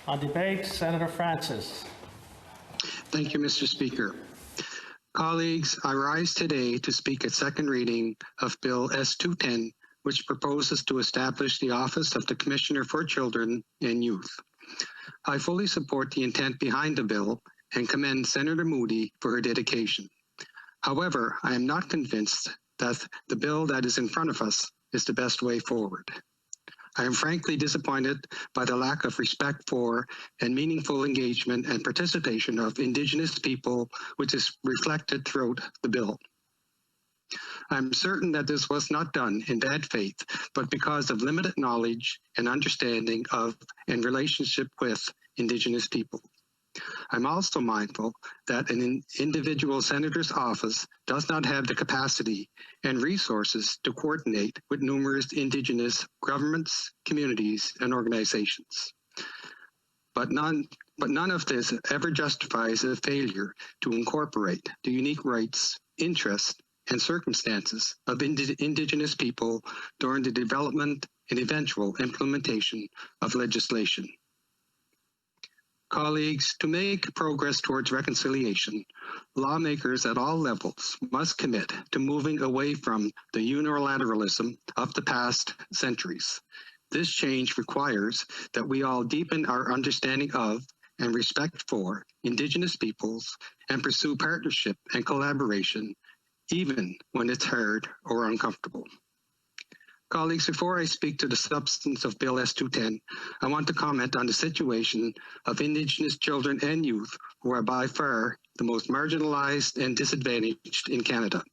On debate, Senator Francis. Thank you, Mr. Speaker. Colleagues, I rise today to speak at second reading of Bill S-210, which proposes to establish the Office of the Commissioner for Children and Youth. I fully support the intent behind the bill and commend Senator Moody for her dedication. However, I am not convinced that the bill that is in front of us is the best way forward. I am frankly disappointed by the lack of respect for and meaningful engagement and participation of Indigenous people, which is reflected throughout the bill. I'm certain that this was not done in bad faith, but because of limited knowledge and understanding of and relationship with Indigenous people. I'm also mindful that an individual senator's office does not have the capacity and resources to coordinate with numerous Indigenous governments, communities, and organizations. But none of this ever justifies a failure to incorporate the unique rights, interests, and circumstances of Indigenous people during the development and eventual implementation of legislation. Colleagues, to make progress towards reconciliation, lawmakers at all levels must commit to moving away from the unilateralism of the past centuries. This change requires that we all deepen our understanding of and respect for Indigenous peoples and pursue partnership and collaboration, even when it's hard or uncomfortable. Colleagues, before I speak to the substance of Bill S-210, I want to comment on the situation of Indigenous children and youth who are by far the most marginalized and disadvantaged in Canada.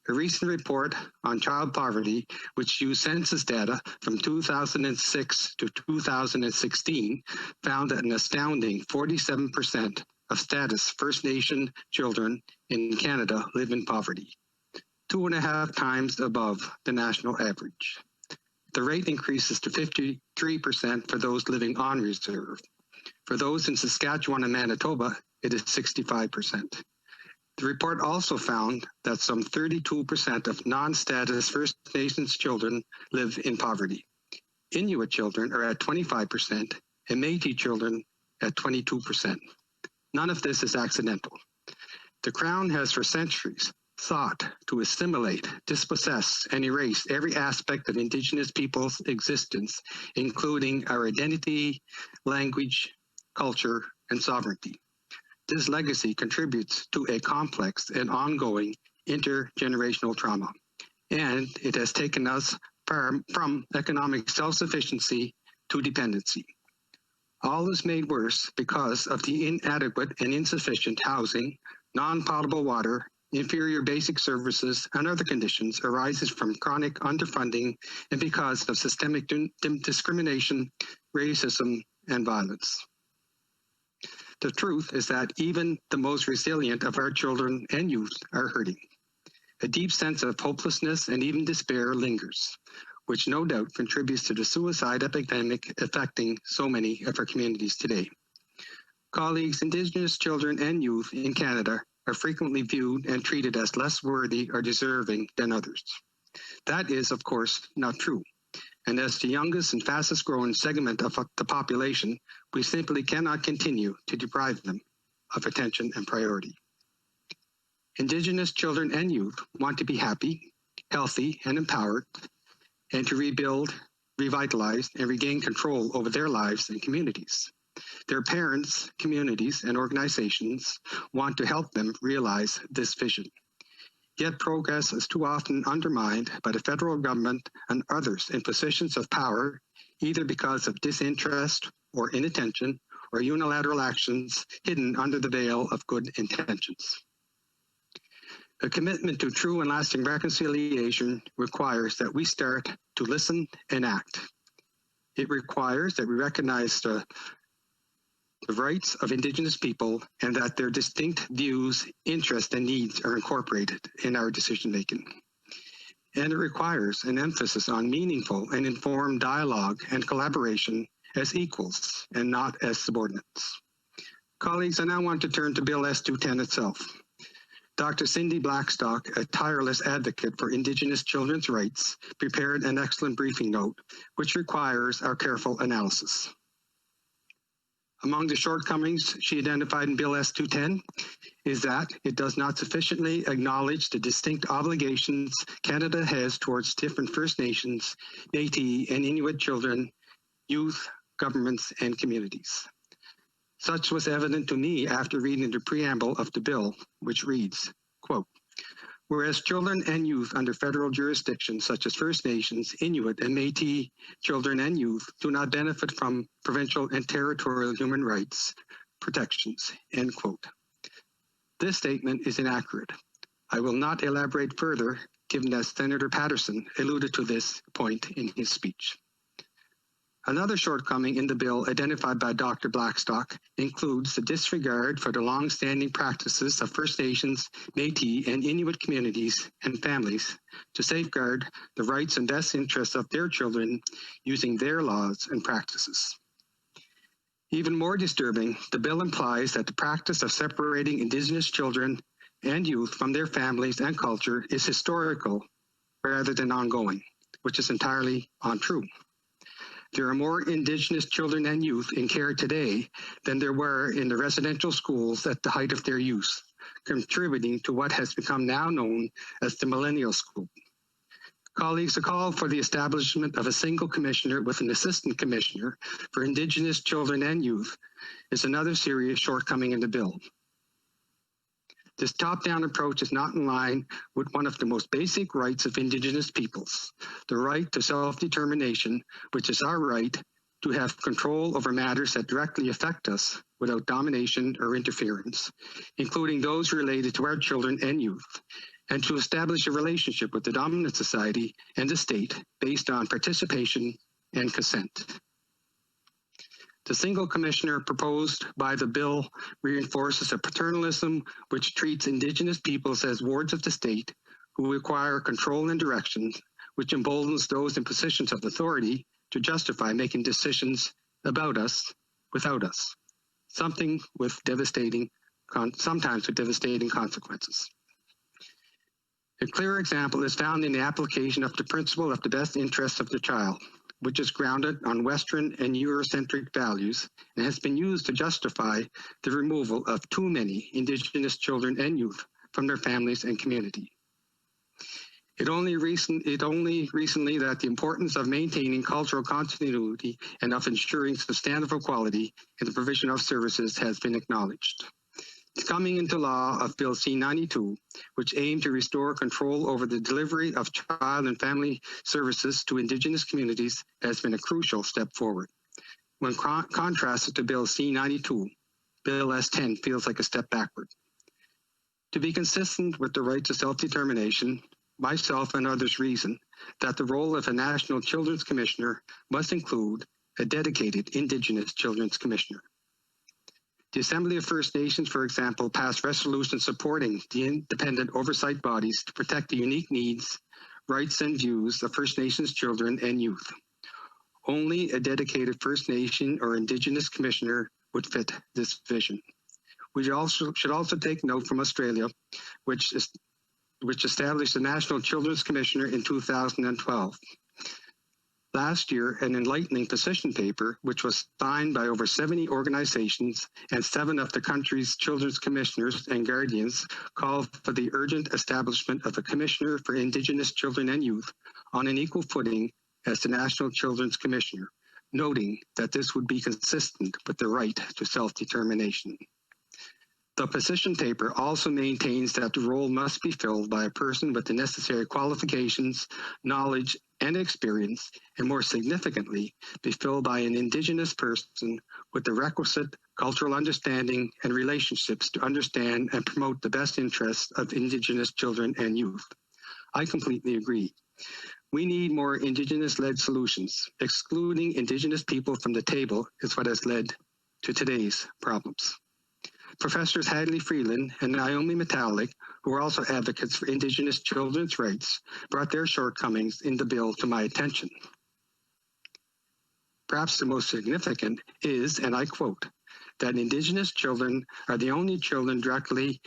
A recent report on child poverty, which used census data from 2006 to 2016, found that an astounding 47% of status First Nation children in Canada live in poverty, 2.5 times above the national average. The rate increases to 53% for those living on reserve. For those in Saskatchewan and Manitoba, it is 65%. The report also found that some 32% of non-status First Nations children live in poverty. Inuit children are at 25% and Métis children at 22%. None of this is accidental. The Crown has for centuries sought to assimilate, dispossess, and erase every aspect of Indigenous peoples' existence, including our identity, language, culture, and sovereignty. This legacy contributes to a complex and ongoing intergenerational trauma, and it has taken us from economic self-sufficiency to dependency. All is made worse because of the inadequate and insufficient housing, non-potable water, inferior basic services, and other conditions arises from chronic underfunding and because of systemic discrimination, racism, and violence. The truth is that even the most resilient of our children and youth are hurting. A deep sense of hopelessness and even despair lingers, which no doubt contributes to the suicide epidemic affecting so many of our communities today. Colleagues, Indigenous children and youth in Canada are frequently viewed and treated as less worthy or deserving than others. That is, of course, not true. And as the youngest and fastest growing segment of the population, we simply cannot continue to deprive them of attention and priority. Indigenous children and youth want to be happy, healthy, and empowered, and to rebuild, revitalize, and regain control over their lives and communities. Their parents, communities, and organizations want to help them realize this vision. Yet progress is too often undermined by the federal government and others in positions of power, either because of disinterest or inattention or unilateral actions hidden under the veil of good intentions. A commitment to true and lasting reconciliation requires that we start to listen and act. It requires that we recognize the rights of Indigenous people and that their distinct views, interests, and needs are incorporated in our decision-making. And it requires an emphasis on meaningful and informed dialogue and collaboration as equals and not as subordinates. Colleagues, I now want to turn to Bill S-210 itself. Dr. Cindy Blackstock, a tireless advocate for Indigenous children's rights, prepared an excellent briefing note, which requires our careful analysis. Among the shortcomings she identified in Bill S-210 is that it does not sufficiently acknowledge the distinct obligations Canada has towards different First Nations, Métis, and Inuit children, youth, governments, and communities. Such was evident to me after reading the preamble of the bill, which reads, quote, whereas children and youth under federal jurisdiction, such as First Nations, Inuit, and Métis children and youth, do not benefit from provincial and territorial human rights protections, end quote. This statement is inaccurate. I will not elaborate further, given that Senator Patterson alluded to this point in his speech. Another shortcoming in the bill identified by Dr. Blackstock includes the disregard for the long-standing practices of First Nations, Métis, and Inuit communities and families to safeguard the rights and best interests of their children using their laws and practices. Even more disturbing, the bill implies that the practice of separating Indigenous children and youth from their families and culture is historical rather than ongoing, which is entirely untrue. There are more Indigenous children and youth in care today than there were in the residential schools at the height of their use, contributing to what has become now known as the Millennial School. Colleagues, a call for the establishment of a single commissioner with an assistant commissioner for Indigenous children and youth is another serious shortcoming in the bill. This top-down approach is not in line with one of the most basic rights of Indigenous peoples, the right to self-determination, which is our right to have control over matters that directly affect us without domination or interference, including those related to our children and youth, and to establish a relationship with the dominant society and the state based on participation and consent. The single commissioner proposed by the bill reinforces a paternalism which treats Indigenous peoples as wards of the state who require control and direction, which emboldens those in positions of authority to justify making decisions about us without us, sometimes with devastating consequences. A clear example is found in the application of the principle of the best interests of the child, which is grounded on Western and Eurocentric values and has been used to justify the removal of too many Indigenous children and youth from their families and community. It only recently that the importance of maintaining cultural continuity and of ensuring substantive equality in the provision of services has been acknowledged. The coming into law of Bill C-92, which aimed to restore control over the delivery of child and family services to Indigenous communities, has been a crucial step forward. When contrasted to Bill C-92, Bill S-10 feels like a step backward. To be consistent with the right to self-determination, myself and others reason that the role of a National Children's Commissioner must include a dedicated Indigenous Children's Commissioner. The Assembly of First Nations, for example, passed resolutions supporting the independent oversight bodies to protect the unique needs, rights, and views of First Nations children and youth. Only a dedicated First Nation or Indigenous commissioner would fit this vision. We should also take note from Australia, which established the National Children's Commissioner in 2012. Last year, an enlightening position paper, which was signed by over 70 organizations and 7 of the country's children's commissioners and guardians, called for the urgent establishment of a commissioner for Indigenous children and youth on an equal footing as the National Children's Commissioner, noting that this would be consistent with the right to self-determination. The position paper also maintains that the role must be filled by a person with the necessary qualifications, knowledge, and experience, and more significantly, be filled by an Indigenous person with the requisite cultural understanding and relationships to understand and promote the best interests of Indigenous children and youth. I completely agree. We need more Indigenous-led solutions. Excluding Indigenous people from the table is what has led to today's problems. Professors Hadley Freeland and Naomi Metallic, who are also advocates for Indigenous children's rights, brought their shortcomings in the bill to my attention. Perhaps the most significant is, and I quote, that Indigenous children are the only children directly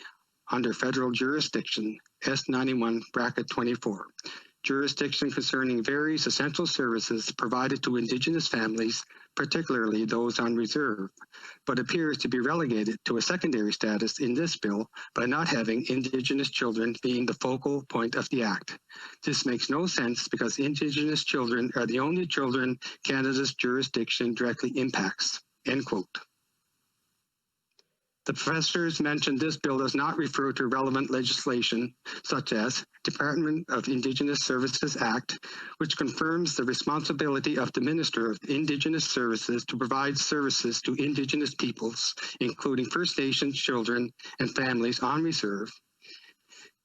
under federal jurisdiction, S91-24, jurisdiction concerning various essential services provided to Indigenous families particularly those on reserve, but appears to be relegated to a secondary status in this bill by not having Indigenous children being the focal point of the Act. This makes no sense because Indigenous children are the only children Canada's jurisdiction directly impacts." End quote. The professors mentioned this bill does not refer to relevant legislation, such as Department of Indigenous Services Act, which confirms the responsibility of the Minister of Indigenous Services to provide services to Indigenous peoples, including First Nations children and families on reserve,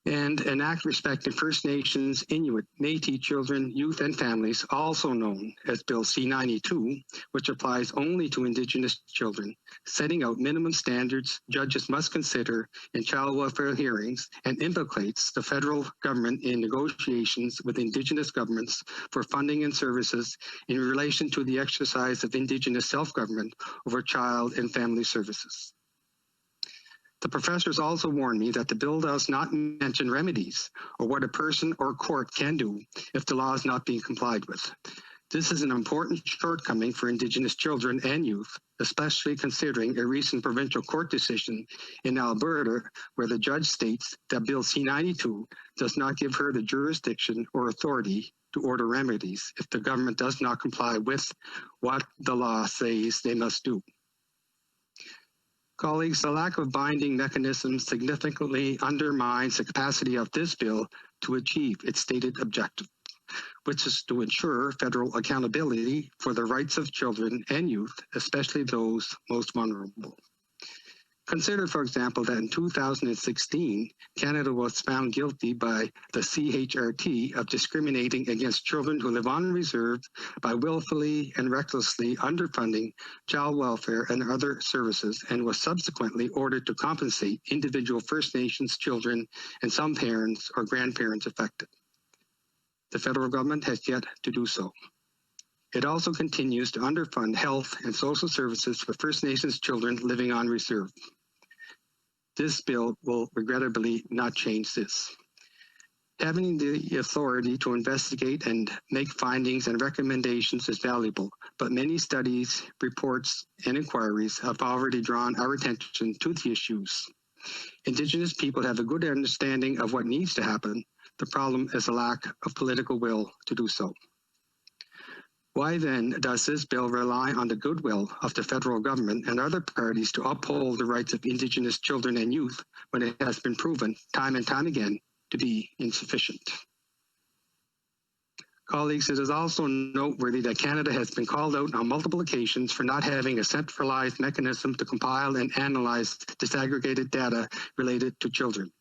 and an act respecting First Nations, Inuit, Métis children, youth, and families, also known as Bill C-92, which applies only to Indigenous children, setting out minimum standards judges must consider in child welfare hearings and implicates the federal government in negotiations with Indigenous governments for funding and services in relation to the exercise of Indigenous self-government over child and family services. The professors also warned me that the bill does not mention remedies or what a person or court can do if the law is not being complied with. This is an important shortcoming for Indigenous children and youth, especially considering a recent provincial court decision in Alberta where the judge states that Bill C-92 does not give her the jurisdiction or authority to order remedies if the government does not comply with what the law says they must do. Colleagues, the lack of binding mechanisms significantly undermines the capacity of this bill to achieve its stated objective, which is to ensure federal accountability for the rights of children and youth, especially those most vulnerable. Consider, for example, that in 2016, Canada was found guilty by the CHRT of discriminating against children who live on reserve by willfully and recklessly underfunding child welfare and other services, and was subsequently ordered to compensate individual First Nations children and some parents or grandparents affected. The federal government has yet to do so. It also continues to underfund health and social services for First Nations children living on reserve. This bill will regrettably not change this. Having the authority to investigate and make findings and recommendations is valuable, but many studies, reports, and inquiries have already drawn our attention to the issues. Indigenous people have a good understanding of what needs to happen. The problem is a lack of political will to do so. Why then does this bill rely on the goodwill of the federal government and other parties to uphold the rights of Indigenous children and youth when it has been proven time and time again to be insufficient? Colleagues, it is also noteworthy that Canada has been called out on multiple occasions for not having a centralized mechanism to compile and analyze disaggregated data related to children.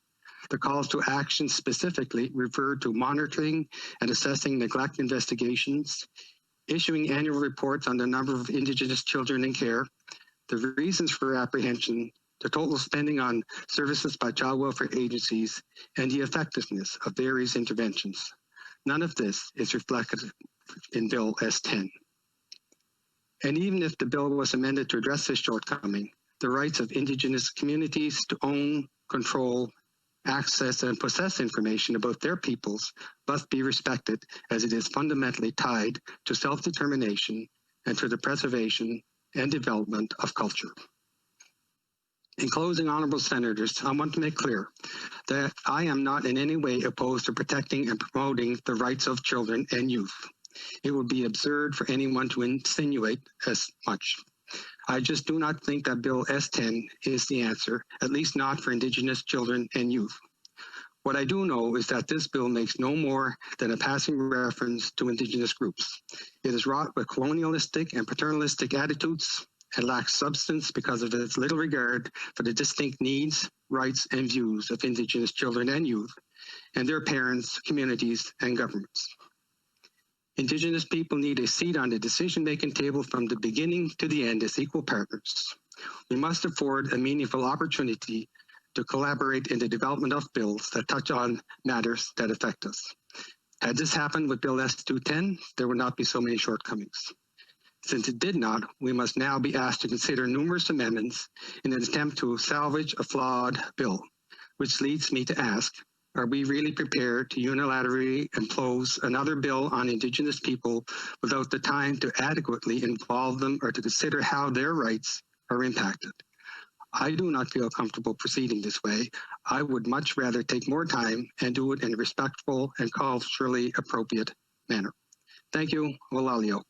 The calls to action specifically refer to monitoring and assessing neglect investigations, issuing annual reports on the number of Indigenous children in care, the reasons for apprehension, the total spending on services by child welfare agencies, and the effectiveness of various interventions. None of this is reflected in Bill S-10. And even if the bill was amended to address this shortcoming, the rights of Indigenous communities to own, control, access, and possess information about their peoples must be respected, as it is fundamentally tied to self-determination and to the preservation and development of culture. In closing, honorable senators, I want to make clear that I am not in any way opposed to protecting and promoting the rights of children and youth. It would be absurd for anyone to insinuate as much. I just do not think that Bill S-10 is the answer, at least not for Indigenous children and youth. What I do know is that this bill makes no more than a passing reference to Indigenous groups. It is wrought with colonialistic and paternalistic attitudes and lacks substance because of its little regard for the distinct needs, rights, and views of Indigenous children and youth, and their parents, communities, and governments. Indigenous people need a seat on the decision-making table from the beginning to the end as equal partners. We must afford a meaningful opportunity to collaborate in the development of bills that touch on matters that affect us. Had this happened with Bill S-210, there would not be so many shortcomings. Since it did not, we must now be asked to consider numerous amendments in an attempt to salvage a flawed bill, which leads me to ask, are we really prepared to unilaterally impose another bill on Indigenous people without the time to adequately involve them or to consider how their rights are impacted? I do not feel comfortable proceeding this way. I would much rather take more time and do it in a respectful and culturally appropriate manner. Thank you. Walalio.